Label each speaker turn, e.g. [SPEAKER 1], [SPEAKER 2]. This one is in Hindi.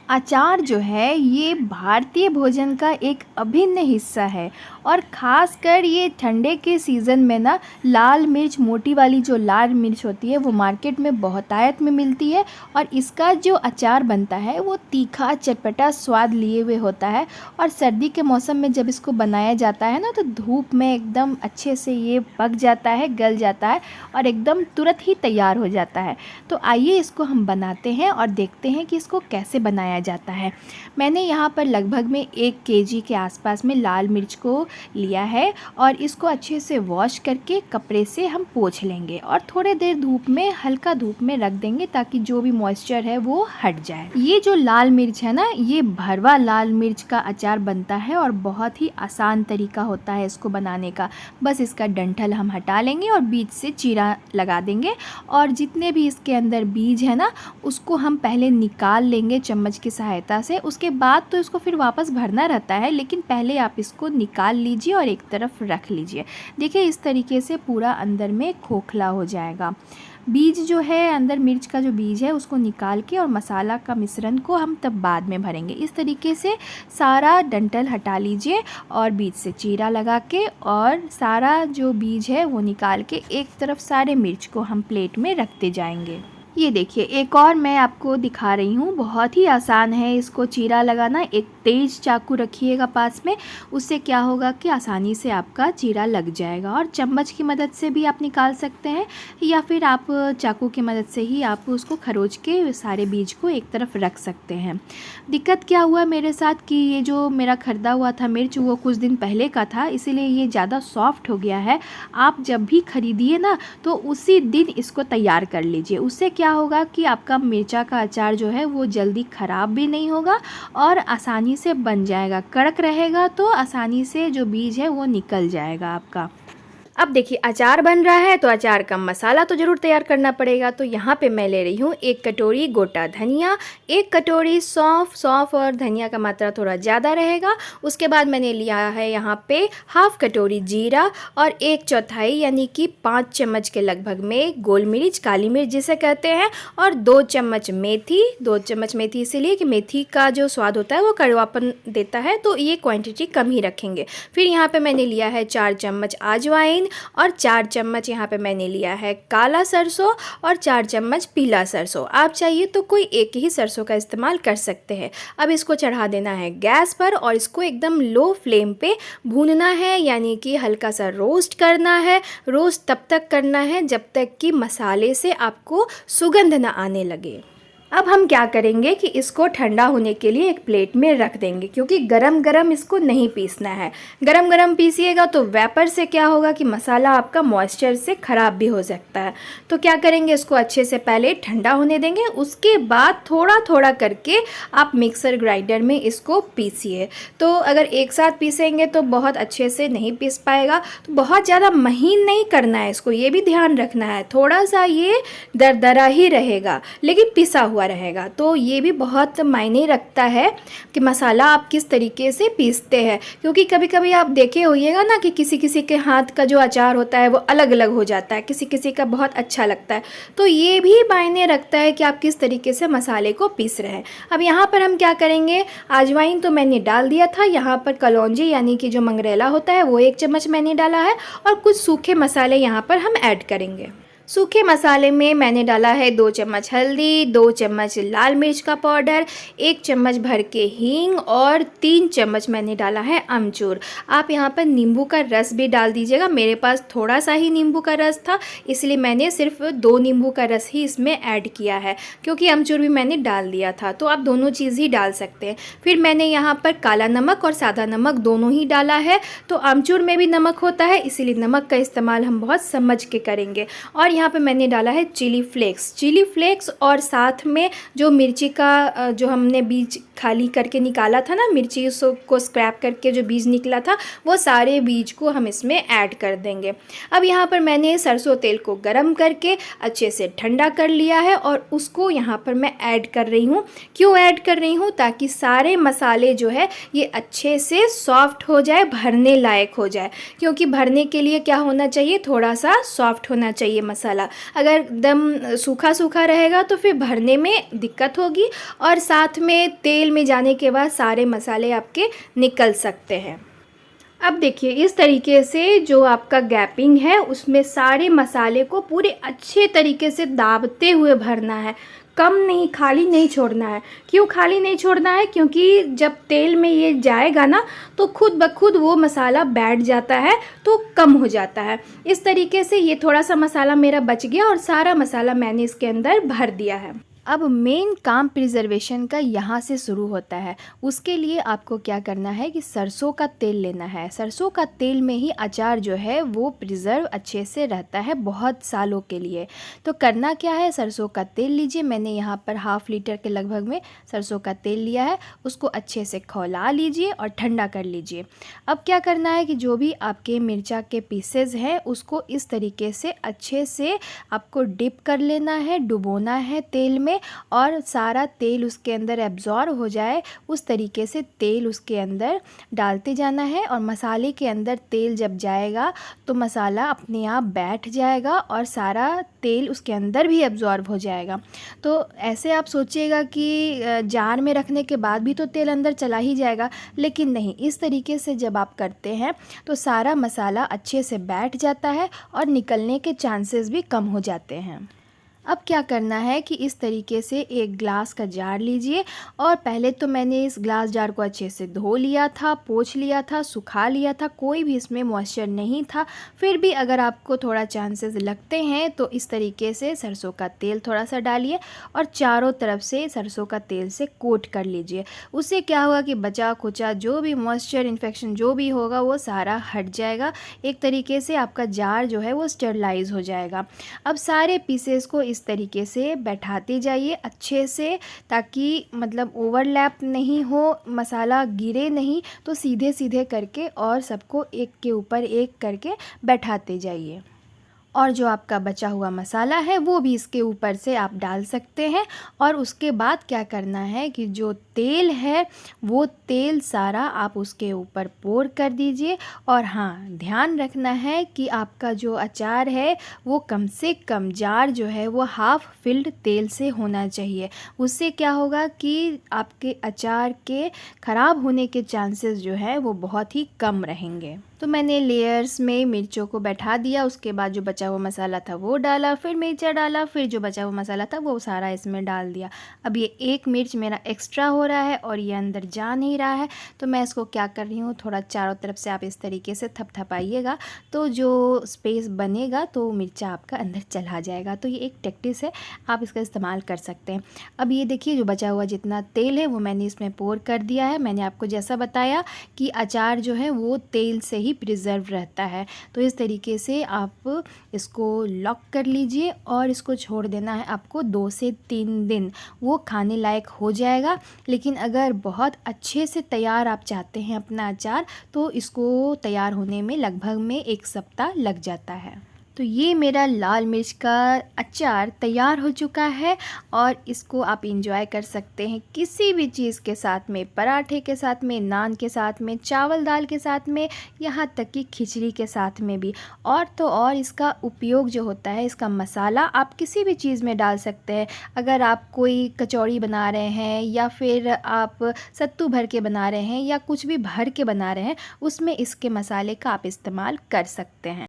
[SPEAKER 1] अचार जो है ये भारतीय भोजन का एक अभिन्न हिस्सा है और ख़ासकर ये ठंडे के सीज़न में ना लाल मिर्च मोटी वाली जो लाल मिर्च होती है वो मार्केट में बहुतायत में मिलती है। और इसका जो अचार बनता है वो तीखा चटपटा स्वाद लिए हुए होता है। और सर्दी के मौसम में जब इसको बनाया जाता है ना तो धूप में एकदम अच्छे से ये पक जाता है, गल जाता है और एकदम तुरंत ही तैयार हो जाता है। तो आइए इसको हम बनाते हैं और देखते हैं कि इसको कैसे बनाया जाता है। मैंने यहाँ पर लगभग में 1 केजी के आसपास में लाल मिर्च को लिया है और इसको अच्छे से वॉश करके कपड़े से हम पोंछ लेंगे और थोड़े देर धूप में, हल्का धूप में रख देंगे ताकि जो भी मॉइस्चर है वो हट जाए। ये जो लाल मिर्च है ना, ये भरवा लाल मिर्च का अचार बनता है और बहुत ही आसान तरीका होता है इसको बनाने का। बस इसका डंठल हम हटा लेंगे और बीच से चीरा लगा देंगे और जितने भी इसके अंदर बीज है ना उसको हम पहले निकाल लेंगे चम्मच की सहायता से। उसके बाद तो इसको फिर वापस भरना रहता है, लेकिन पहले आप इसको निकाल लीजिए और एक तरफ रख लीजिए। देखिए इस तरीके से पूरा अंदर में खोखला हो जाएगा। बीज जो है, अंदर मिर्च का जो बीज है उसको निकाल के और मसाला का मिश्रण को हम तब बाद में भरेंगे। इस तरीके से सारा डंठल हटा लीजिए और बीज से चीरा लगा के और सारा जो बीज है वो निकाल के एक तरफ सारे मिर्च को हम प्लेट में रखते जाएंगे। ये देखिए एक और मैं आपको दिखा रही हूँ, बहुत ही आसान है इसको चीरा लगाना। एक तेज़ चाकू रखिएगा पास में, उससे क्या होगा कि आसानी से आपका चीरा लग जाएगा। और चम्मच की मदद से भी आप निकाल सकते हैं या फिर आप चाकू की मदद से ही आप उसको खरोच के सारे बीज को एक तरफ रख सकते हैं। दिक्कत क्या हुआ मेरे साथ कि ये जो मेरा ख़रीदा हुआ था मिर्च वो कुछ दिन पहले का था, इसीलिए ये ज़्यादा सॉफ्ट हो गया है। आप जब भी ख़रीदिए ना तो उसी दिन इसको तैयार कर लीजिए, उससे क्या होगा कि आपका मिर्चा का अचार जो है वो जल्दी ख़राब भी नहीं होगा और आसानी से बन जाएगा। कड़क रहेगा तो आसानी से जो बीज है वो निकल जाएगा आपका। अब देखिए अचार बन रहा है तो अचार का मसाला तो ज़रूर तैयार करना पड़ेगा। तो यहाँ पे मैं ले रही हूँ 1 कटोरी गोटा धनिया, 1 कटोरी सौंफ और धनिया का मात्रा थोड़ा ज़्यादा रहेगा। उसके बाद मैंने लिया है यहाँ पे ½ कटोरी जीरा और 1/4 यानी कि 5 चम्मच के लगभग में गोल मिर्च, काली मिर्च जिसे कहते हैं, और 2 चम्मच मेथी। 2 चम्मच मेथी इसीलिए कि मेथी का जो स्वाद होता है वो कड़वापन देता है, तो ये क्वांटिटी कम ही रखेंगे। फिर यहाँ पे मैंने लिया है 4 चम्मच अजवाइन और 4 चम्मच यहाँ पे मैंने लिया है काला सरसों और 4 चम्मच पीला सरसों। आप चाहिए तो कोई एक ही सरसों का इस्तेमाल कर सकते हैं। अब इसको चढ़ा देना है गैस पर और इसको एकदम लो फ्लेम पे भूनना है, यानी कि हल्का सा रोस्ट करना है। रोस्ट तब तक करना है जब तक कि मसाले से आपको सुगंध ना आने लगे। अब हम क्या करेंगे कि इसको ठंडा होने के लिए एक प्लेट में रख देंगे, क्योंकि गरम गरम इसको नहीं पीसना है। गरम गरम पीसिएगा तो वेपर से क्या होगा कि मसाला आपका मॉइस्चर से ख़राब भी हो सकता है। तो क्या करेंगे, इसको अच्छे से पहले ठंडा होने देंगे, उसके बाद थोड़ा थोड़ा करके आप मिक्सर ग्राइंडर में इसको पीसिए। तो अगर एक साथ पीसेंगे तो बहुत अच्छे से नहीं पीस पाएगा। तो बहुत ज़्यादा महीन नहीं करना है इसको, ये भी ध्यान रखना है। थोड़ा सा ये दरदरा ही रहेगा लेकिन पिसा हुआ रहेगा। तो ये भी बहुत मायने रखता है कि मसाला आप किस तरीके से पीसते हैं, क्योंकि कभी कभी आप देखे होइएगा ना कि किसी किसी के हाथ का जो अचार होता है वो अलग अलग हो जाता है, किसी किसी का बहुत अच्छा लगता है। तो ये भी मायने रखता है कि आप किस तरीके से मसाले को पीस रहे हैं। अब यहाँ पर हम क्या करेंगे, अजवाइन तो मैंने डाल दिया था, यहाँ पर कलौंजी यानी कि जो मंगरेला होता है वो 1 चम्मच मैंने डाला है और कुछ सूखे मसाले यहाँ पर हम ऐड करेंगे। सूखे मसाले में मैंने डाला है 2 चम्मच हल्दी, 2 चम्मच लाल मिर्च का पाउडर, 1 चम्मच भर के हींग और 3 चम्मच मैंने डाला है अमचूर। आप यहाँ पर नींबू का रस भी डाल दीजिएगा। मेरे पास थोड़ा सा ही नींबू का रस था, इसलिए मैंने सिर्फ 2 नींबू का रस ही इसमें ऐड किया है, क्योंकि अमचूर भी मैंने डाल दिया था। तो आप दोनों चीज़ ही डाल सकते हैं। फिर मैंने यहाँ पर काला नमक और सादा नमक दोनों ही डाला है। तो अमचूर में भी नमक होता है, इसीलिए नमक का इस्तेमाल हम बहुत समझ के करेंगे। और यहाँ पे मैंने डाला है चिली फ्लेक्स और साथ में जो मिर्ची का जो हमने बीज खाली करके निकाला था ना, मिर्ची को स्क्रैप करके जो बीज निकला था, वो सारे बीज को हम इसमें ऐड कर देंगे। अब यहाँ पर मैंने सरसों तेल को गरम करके अच्छे से ठंडा कर लिया है और उसको यहाँ पर मैं ऐड कर रही हूँ। क्यों ऐड कर रही हूँ? ताकि सारे मसाले जो है ये अच्छे से सॉफ्ट हो जाए, भरने लायक हो जाए। क्योंकि भरने के लिए क्या होना चाहिए, थोड़ा सा सॉफ्ट होना चाहिए मसाला। अगर एकदम सूखा सूखा रहेगा तो फिर भरने में दिक्कत होगी और साथ में तेल में जाने के बाद सारे मसाले आपके निकल सकते हैं। अब देखिए इस तरीके से जो आपका गैपिंग है उसमें सारे मसाले को पूरे अच्छे तरीके से दाबते हुए भरना है, कम नहीं, खाली नहीं छोड़ना है। क्यों खाली नहीं छोड़ना है? क्योंकि जब तेल में ये जाएगा ना तो खुद ब खुद वो मसाला बैठ जाता है तो कम हो जाता है। इस तरीके से ये थोड़ा सा मसाला मेरा बच गया और सारा मसाला मैंने इसके अंदर भर दिया है। अब मेन काम प्रिजर्वेशन का यहाँ से शुरू होता है। उसके लिए आपको क्या करना है कि सरसों का तेल लेना है। सरसों का तेल में ही अचार जो है वो प्रिजर्व अच्छे से रहता है बहुत सालों के लिए। तो करना क्या है, सरसों का तेल लीजिए। मैंने यहाँ पर ½ लीटर के लगभग में सरसों का तेल लिया है। उसको अच्छे से खौला लीजिए और ठंडा कर लीजिए। अब क्या करना है कि जो भी आपके मिर्चा के पीसेज हैं उसको इस तरीके से अच्छे से आपको डिप कर लेना है, डुबोना है तेल में, और सारा तेल उसके अंदर एब्जॉर्ब हो जाए उस तरीके से तेल उसके अंदर डालते जाना है। और मसाले के अंदर तेल जब जाएगा तो मसाला अपने आप बैठ जाएगा और सारा तेल उसके अंदर भी एब्जॉर्ब हो जाएगा। तो ऐसे आप सोचिएगा कि जार में रखने के बाद भी तो तेल अंदर चला ही जाएगा, लेकिन नहीं, इस तरीके से जब आप करते हैं तो सारा मसाला अच्छे से बैठ जाता है और निकलने के चांसेस भी कम हो जाते हैं। अब क्या करना है कि इस तरीके से एक ग्लास का जार लीजिए और पहले तो मैंने इस ग्लास जार को अच्छे से धो लिया था, पोंछ लिया था, सुखा लिया था, कोई भी इसमें मॉइस्चर नहीं था। फिर भी अगर आपको थोड़ा चांसेस लगते हैं तो इस तरीके से सरसों का तेल थोड़ा सा डालिए और चारों तरफ से सरसों का तेल से कोट कर लीजिए। उससे क्या होगा कि बचा खुचा जो भी मॉइस्चर, इन्फेक्शन जो भी होगा वो सारा हट जाएगा। एक तरीके से आपका जार जो है वो स्टेरलाइज हो जाएगा। अब सारे पीसेस को इस तरीके से बैठाते जाइए अच्छे से, ताकि मतलब ओवरलैप नहीं हो, मसाला गिरे नहीं, तो सीधे सीधे करके और सबको एक के ऊपर एक करके बैठाते जाइए। और जो आपका बचा हुआ मसाला है वो भी इसके ऊपर से आप डाल सकते हैं। और उसके बाद क्या करना है कि जो तेल है वो तेल सारा आप उसके ऊपर पोर कर दीजिए। और हाँ, ध्यान रखना है कि आपका जो अचार है वो कम से कम जार जो है वो ½ फिल्ड तेल से होना चाहिए। उससे क्या होगा कि आपके अचार के ख़राब होने के चांसेस जो है वो बहुत ही कम रहेंगे। तो मैंने लेयर्स में मिर्चों को बैठा दिया, उसके बाद जो बचा हुआ मसाला था वो डाला, फिर मिर्चा डाला, फिर जो बचा हुआ मसाला था वो सारा इसमें डाल दिया। अब ये एक मिर्च मेरा एक्स्ट्रा हो रहा है और ये अंदर जा नहीं रहा है, तो मैं इसको क्या कर रही हूँ, थोड़ा चारों तरफ से आप इस तरीके से थपथपाइएगा तो जो स्पेस बनेगा तो मिर्चा आपका अंदर चला जाएगा। तो ये एक टेक्टिस है, आप इसका इस्तेमाल कर सकते हैं। अब ये देखिए जो बचा हुआ जितना तेल है वो मैंने इसमें पोर कर दिया है। मैंने आपको जैसा बताया कि अचार जो है वो तेल से ही प्रिजर्व रहता है। तो इस तरीके से आप इसको लॉक कर लीजिए और इसको छोड़ देना है आपको 2 से 3 दिन, वो खाने लायक हो जाएगा। लेकिन अगर बहुत अच्छे से तैयार आप चाहते हैं अपना अचार तो इसको तैयार होने में लगभग में 1 सप्ताह लग जाता है। तो ये मेरा लाल मिर्च का अचार तैयार हो चुका है और इसको आप इंजॉय कर सकते हैं किसी भी चीज़ के साथ में, पराठे के साथ में, नान के साथ में, चावल दाल के साथ में, यहाँ तक कि खिचड़ी के साथ में भी। और तो और इसका उपयोग जो होता है, इसका मसाला आप किसी भी चीज़ में डाल सकते हैं। अगर आप कोई कचौड़ी बना रहे हैं या फिर आप सत्तू भर के बना रहे हैं या कुछ भी भर के बना रहे हैं, उसमें इसके मसाले का आप इस्तेमाल कर सकते हैं।